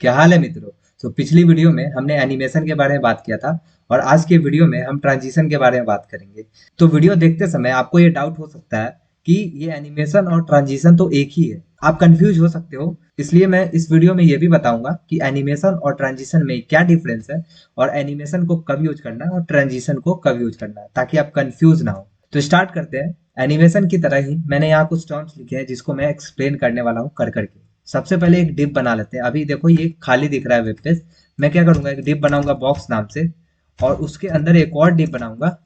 क्या हाल है मित्रों। तो पिछली वीडियो में हमने एनिमेशन के बारे में बात किया था और आज के वीडियो में हम ट्रांजिशन के बारे में बात करेंगे। तो वीडियो देखते समय आपको ये डाउट हो सकता है कि ये एनिमेशन और ट्रांजिशन तो एक ही है, आप कंफ्यूज हो सकते हो। इसलिए मैं इस वीडियो में ये भी बताऊंगा कि एनिमेशन और ट्रांजिशन में क्या डिफरेंस है और एनिमेशन को कब यूज करना है और ट्रांजिशन को कब यूज करना है, ताकि आप कंफ्यूज ना हो। तो स्टार्ट करते हैं। एनिमेशन की तरह ही मैंने यहाँ कुछ टर्म्स लिखे हैं जिसको मैं एक्सप्लेन करने वाला हूँ कर करके। सबसे पहले एक डिप बना लेते हैं। अभी देखो ये खाली दिख रहा है वेब पेज। मैं क्या करूंगा, एक डिप बनाऊंगा बॉक्स नाम से और उसके अंदर एक और डिप बनाऊंगा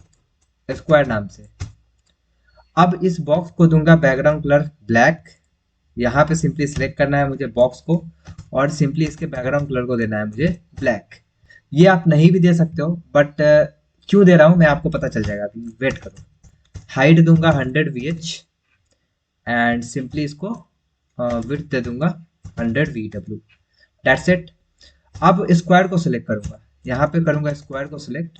स्क्वायर नाम से। अब इस बॉक्स को दूंगा बैकग्राउंड कलर ब्लैक। यहाँ पे सिंपली सिलेक्ट करना है मुझे बॉक्स को और सिंपली इसके बैकग्राउंड कलर को देना है मुझे ब्लैक। ये आप नहीं भी दे सकते हो, बट क्यों दे रहा हूं मैं आपको पता चल जाएगा, अभी वेट करो। हाइट दूंगा 100 VH एंड सिंपली इसको विड्थ दे दूंगा 100 VW। That's it. अब स्क्वायर को सिलेक्ट करूंगा, यहाँ पे करूंगा स्क्वायर को सिलेक्ट,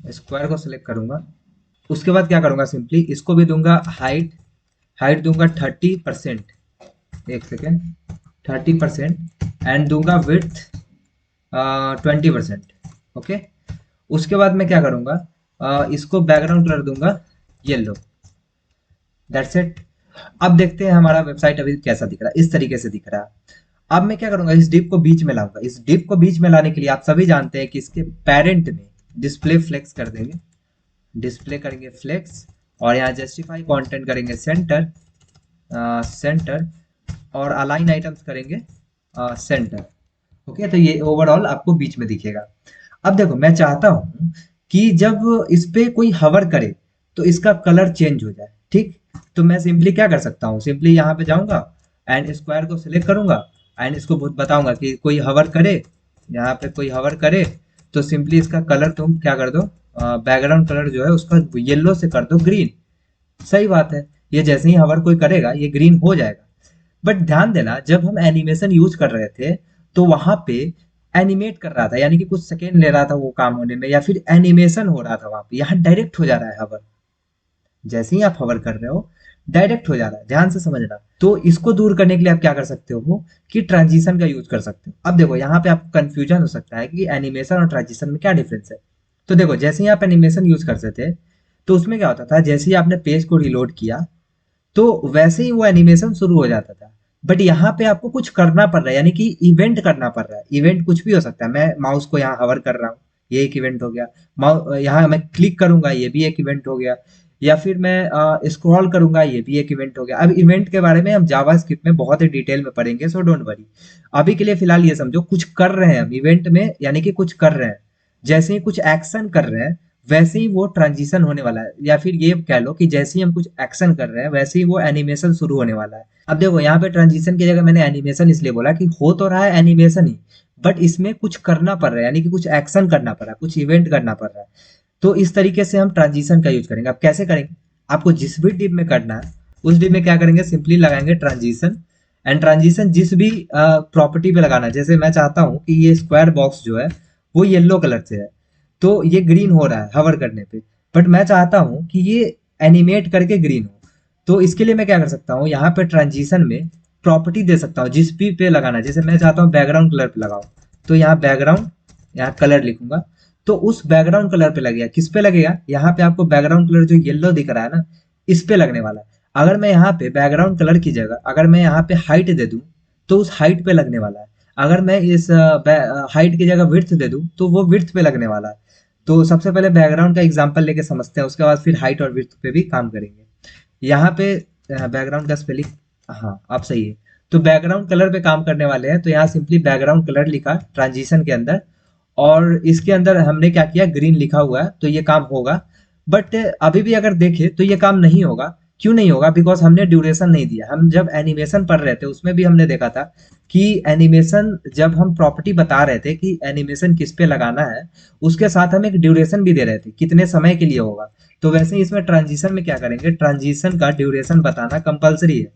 स्क्वायर को सिलेक्ट करूंगा। उसके बाद क्या करूंगा, सिंपली इसको भी दूंगा हाइट, हाइट दूंगा 30%। एक सेकेंड, 30% एंड दूंगा विड्थ 20%। ओके। उसके बाद मैं क्या करूंगा, इसको बैकग्राउंड कलर दूंगा येलो। That's it. अब देखते हैं हमारा वेबसाइट अभी कैसा दिख रहा है। इस तरीके से दिख रहा है। अब मैं क्या करूंगा, इस डिप को बीच में लाऊंगा। इस डिप को बीच में लाने के लिए आप सभी जानते हैं कि इसके पेरेंट में डिस्प्ले फ्लेक्स कर देंगे, डिस्प्ले करेंगे फ्लेक्स और यहाँ जस्टिफाई कंटेंट करेंगे सेंटर, सेंटर और अलाइन आइटम्स करेंगे सेंटर। ओके, तो ये ओवरऑल आपको बीच में दिखेगा। अब देखो मैं चाहता हूं कि जब इस पे कोई हवर करे तो इसका कलर चेंज हो जाए, ठीक। तो मैं सिंपली क्या कर सकता हूँ, सिंपली यहाँ पे जाऊंगा एंड स्क्वायर को सिलेक्ट करूंगा एंड इसको बताऊंगा कि कोई हवर करे, यहाँ पे कोई हवर करे तो सिंपली इसका कलर तुम क्या कर दो, बैकग्राउंड कलर जो है उसका येलो से कर दो ग्रीन। सही बात है। ये जैसे ही हवर कोई करेगा ये ग्रीन हो जाएगा। बट ध्यान देना, जब हम एनिमेशन यूज कर रहे थे तो वहां पे एनिमेट कर रहा था, यानी कि कुछ सेकेंड ले रहा था वो काम होने में, या फिर एनिमेशन हो रहा था वहां पे। यहाँ डायरेक्ट हो जा रहा है हवर। जैसे ही आप हवर कर रहे हो डायरेक्ट हो जा रहा है, ध्यान से समझना। तो इसको दूर करने के लिए आप क्या कर सकते हो कि ट्रांजिशन का यूज कर सकते हो। अब देखो यहाँ पे आपको कंफ्यूजन हो सकता है कि एनिमेशन और ट्रांजिशन में क्या डिफरेंस है। तो देखो जैसे ही आप एनिमेशन यूज करते थे तो उसमें क्या होता था, जैसे ही आपने पेज को रिलोड किया तो वैसे ही वो एनिमेशन शुरू हो जाता था। बट यहाँ पे आपको कुछ करना पड़ रहा है, यानी कि इवेंट करना पड़ रहा है। इवेंट कुछ भी हो सकता है। मैं माउस को यहाँ हवर कर रहा हूँ, ये एक इवेंट हो गया। यहाँ मैं क्लिक करूंगा, ये भी एक इवेंट हो गया। या फिर मैं स्क्रॉल करूंगा, ये भी एक इवेंट हो गया। अब इवेंट के बारे में हम जावास्क्रिप्ट में बहुत ही डिटेल में पढ़ेंगे, सो डोंट वरी। अभी के लिए फिलहाल ये समझो कुछ कर रहे हैं हम इवेंट में, यानी कि कुछ कर रहे हैं। जैसे ही कुछ एक्शन कर रहे हैं वैसे ही वो ट्रांजिशन होने वाला है, या फिर ये कह लो कि जैसे ही हम कुछ एक्शन कर रहे हैं वैसे ही वो एनिमेशन शुरू होने वाला है। अब देखो यहाँ पे ट्रांजिशन की जगह मैंने एनिमेशन इसलिए बोला कि हो तो रहा है एनिमेशन ही, बट इसमें कुछ करना पड़ रहा है, यानी कि कुछ एक्शन करना पड़ रहा है, कुछ इवेंट करना पड़ रहा है। तो इस तरीके से हम ट्रांजिशन का यूज करेंगे। अब कैसे करेंगे, आपको जिस भी डिप में करना है उस डिप में क्या करेंगे, सिंपली लगाएंगे ट्रांजिशन। एंड ट्रांजिशन जिस भी प्रॉपर्टी पे लगाना है, जैसे मैं चाहता हूँ कि ये स्क्वायर बॉक्स जो है वो येलो कलर से है तो ये ग्रीन हो रहा है हवर करने पे, बट मैं चाहता हूं कि ये एनिमेट करके ग्रीन हो। तो इसके लिए मैं क्या कर सकता हूँ, यहाँ पे ट्रांजिशन में प्रॉपर्टी दे सकता हूँ जिस भी पे लगाना है। जैसे मैं चाहता हूँ बैकग्राउंड कलर पे लगाओ, तो यहाँ बैकग्राउंड, यहाँ कलर लिखूंगा तो उस बैकग्राउंड कलर पे लगेगा। किस पे लगेगा, यहाँ पे आपको बैकग्राउंड कलर जो येलो दिख रहा है ना, इस पे लगने वाला है। अगर मैं यहाँ पे बैकग्राउंड कलर की जगह अगर मैं यहाँ पे हाइट दे दूं तो उस हाइट पे लगने वाला है। अगर मैं इस हाइट की जगह विड्थ दे दूं तो वो विड्थ पे लगने वाला है। तो सबसे पहले बैकग्राउंड का एग्जांपल लेके समझते हैं, उसके बाद फिर हाइट और विड्थ पे भी काम करेंगे। यहाँ पे बैकग्राउंड का स्पेलिंग, हाँ आप सही है। तो बैकग्राउंड कलर पे काम करने वाले हैं, तो यहाँ सिंपली बैकग्राउंड कलर लिखा ट्रांजिशन के अंदर और इसके अंदर हमने क्या किया, ग्रीन लिखा हुआ है, तो ये काम होगा। बट अभी भी अगर देखें तो ये काम नहीं होगा। क्यों नहीं होगा, बिकॉज हमने ड्यूरेशन नहीं दिया। हम जब एनिमेशन पढ़ रहे थे उसमें भी हमने देखा था कि एनिमेशन जब हम प्रॉपर्टी बता रहे थे कि एनिमेशन किस पे लगाना है, उसके साथ हम एक ड्यूरेशन भी दे रहे थे कितने समय के लिए होगा। तो वैसे ही इसमें ट्रांजिशन में क्या करेंगे, ट्रांजिशन का ड्यूरेशन बताना कंपलसरी है।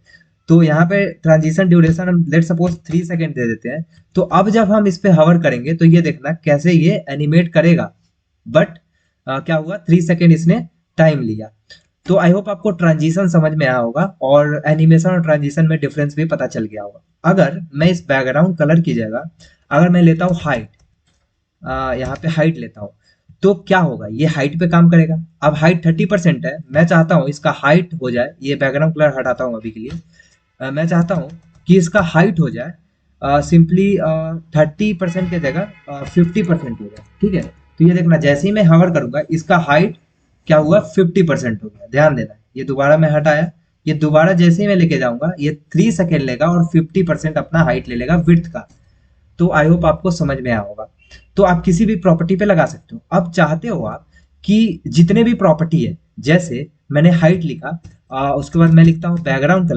तो यहाँ पे ट्रांजिशन ड्यूरेशन हम लेट सपोज 3 सेकेंड दे देते हैं। तो अब जब हम इस पे हवर करेंगे तो ये देखना कैसे ये एनिमेट करेगा। बट क्या हुआ, 3 सेकेंड इसने टाइम लिया। तो आई होप आपको ट्रांजिशन समझ में आया होगा और एनिमेशन और ट्रांजिशन में डिफरेंस भी पता चल गया होगा। अगर मैं इस बैकग्राउंड कलर की जगह अगर मैं लेता हूँ हाइट, यहाँ पे हाइट लेता हूँ, तो क्या होगा, ये हाइट पे काम करेगा। अब हाइट 30% है, मैं चाहता हूँ इसका हाइट हो जाए, ये बैकग्राउंड कलर हटाता हूँ अभी के लिए। मैं चाहता हूँ कि इसका हाइट हो जाए सिंपली 30% की जगह 50% हो जाए, ठीक है। तो ये देखना, जैसे ही मैं हवर करूंगा इसका हाइट क्या हुआ, 50% हो गया। ध्यान देना, ये दोबारा मैं हटाया, ये दोबारा जैसे ही मैं लेके जाऊंगा ये 3 सेकेंड लेगा और 50% अपना हाइट ले लेगा विड्थ का। तो आई होप आपको समझ में आया होगा। तो आप किसी भी प्रॉपर्टी पे लगा सकते हो। अब चाहते हो आप कि जितने भी प्रॉपर्टी है, जैसे मैंने हाइट लिखा, उसके बाद मैं लिखता हूँ बैकग्राउंड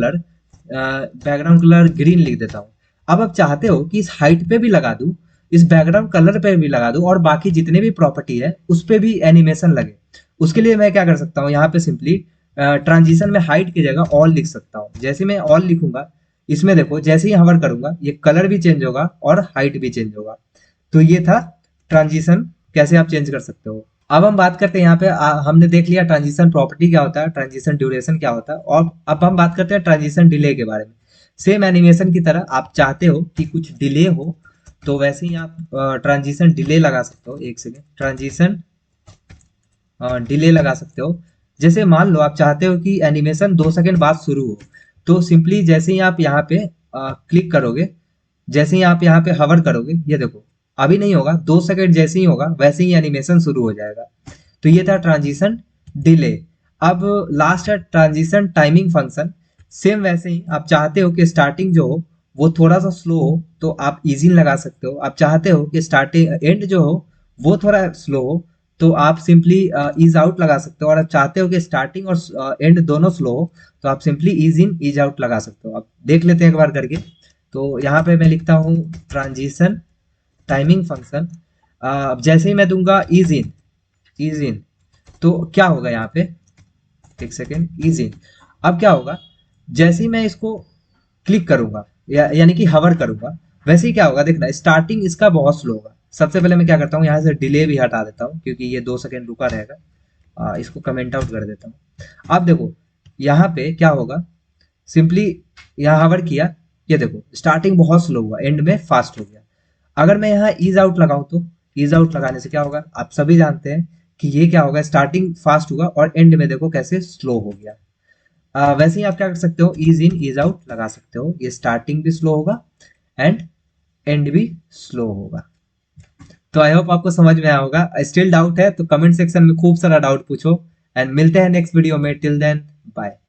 कलर ग्रीन लिख देता हूँ। अब आप चाहते हो कि इस हाइट पे भी लगा दूं, इस बैकग्राउंड कलर पे भी लगा दूं और बाकी जितने भी प्रॉपर्टी है उस पे भी एनिमेशन लगे। उसके लिए मैं क्या कर सकता हूँ, यहाँ पे सिंपली ट्रांजिशन में हाइट की जगह ऑल लिख सकता हूँ। जैसे मैं ऑल लिखूंगा, इसमें देखो जैसे ही हवर करूंगा ये कलर भी चेंज होगा और हाइट भी चेंज होगा। तो ये था ट्रांजिशन, कैसे आप चेंज कर सकते हो। अब हम बात करते हैं यहाँ पे हमने देख लिया ट्रांजिशन प्रॉपर्टी क्या होता है, ट्रांजिशन ड्यूरेशन क्या होता है, और अब हम बात करते हैं ट्रांजिशन डिले के बारे में। सेम एनिमेशन की तरह आप चाहते हो कि कुछ डिले हो, तो वैसे ही आप ट्रांजिशन डिले लगा सकते हो। एक सेकेंड, ट्रांजिशन डिले लगा सकते हो। जैसे मान लो आप चाहते हो कि एनिमेशन 2 सेकंड बाद शुरू हो, तो सिंपली जैसे ही आप यहाँ पे क्लिक करोगे, जैसे ही आप यहाँ पे हवर करोगे, ये देखो अभी नहीं होगा, 2 सेकंड जैसे ही होगा वैसे ही एनिमेशन शुरू हो जाएगा। तो ये था ट्रांजिशन डिले। अब लास्ट है ट्रांजिशन टाइमिंग फंक्शन। सेम वैसे ही आप चाहते हो कि स्टार्टिंग जो हो वो थोड़ा सा स्लो हो, तो आप इजी लगा सकते हो। आप चाहते हो कि स्टार्टिंग एंड जो हो वो थोड़ा स्लो हो, तो आप सिंपली ईज आउट लगा सकते हो। और आप चाहते हो कि स्टार्टिंग और एंड दोनों स्लो हो, तो आप simply ease in ease out लगा सकते हो। आप देख लेते हैं एक बार करके। तो यहाँ पे मैं लिखता हूँ ट्रांजिशन टाइमिंग फंक्शन। अब जैसे ही मैं दूंगा ईज इन, तो क्या होगा यहाँ पे, एक सेकेंड, ईज इन। अब क्या होगा, जैसे ही मैं इसको क्लिक करूंगा यानी कि हवर करूंगा, वैसे ही क्या होगा देखना, स्टार्टिंग इसका बहुत स्लो होगा। सबसे पहले मैं क्या करता हूँ, यहाँ से डिले भी हटा देता हूँ क्योंकि ये 2 सेकेंड रुका रहेगा। इसको कमेंट आउट कर देता हूँ। अब देखो यहाँ पे क्या होगा, सिंपली यहाँ हवर किया, ये देखो स्टार्टिंग बहुत स्लो हुआ, एंड में फास्ट हो गया। अगर मैं यहाँ ईज आउट लगाऊं, तो ईज आउट लगाने से क्या होगा, आप सभी जानते हैं कि ये क्या होगा, स्टार्टिंग फास्ट होगा और एंड में देखो कैसे स्लो हो गया। वैसे ही आप क्या कर सकते हो, ईज इन ईज आउट लगा सकते हो। ये स्टार्टिंग भी स्लो होगा एंड एंड भी स्लो होगा। तो आई होप आपको समझ में आया होगा। स्टिल डाउट है तो कमेंट सेक्शन में खूब सारा डाउट पूछो, एंड मिलते हैं नेक्स्ट वीडियो में। Till then bye.